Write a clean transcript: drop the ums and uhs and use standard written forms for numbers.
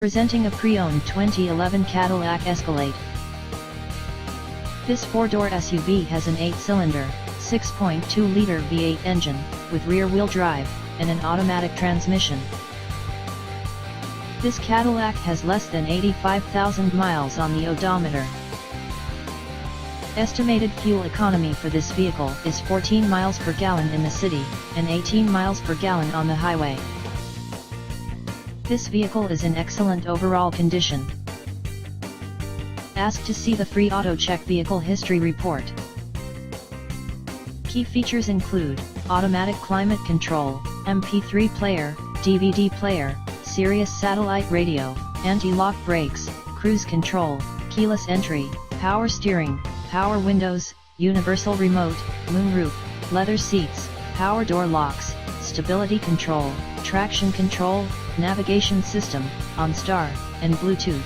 Presenting a pre-owned 2011 Cadillac Escalade. This four-door SUV has an 8-cylinder, 6.2-liter V8 engine, with rear-wheel drive, and an automatic transmission. This Cadillac has less than 85,000 miles on the odometer. Estimated fuel economy for this vehicle is 14 miles per gallon in the city, and 18 miles per gallon on the highway. This vehicle is in excellent overall condition. Ask to see the free AutoCheck Vehicle History Report. Key features include automatic climate control, MP3 player, DVD player, Sirius satellite radio, anti-lock brakes, cruise control, keyless entry, power steering, power windows, universal remote, moonroof, leather seats, power door locks, stability control, traction control, navigation system, OnStar, and Bluetooth.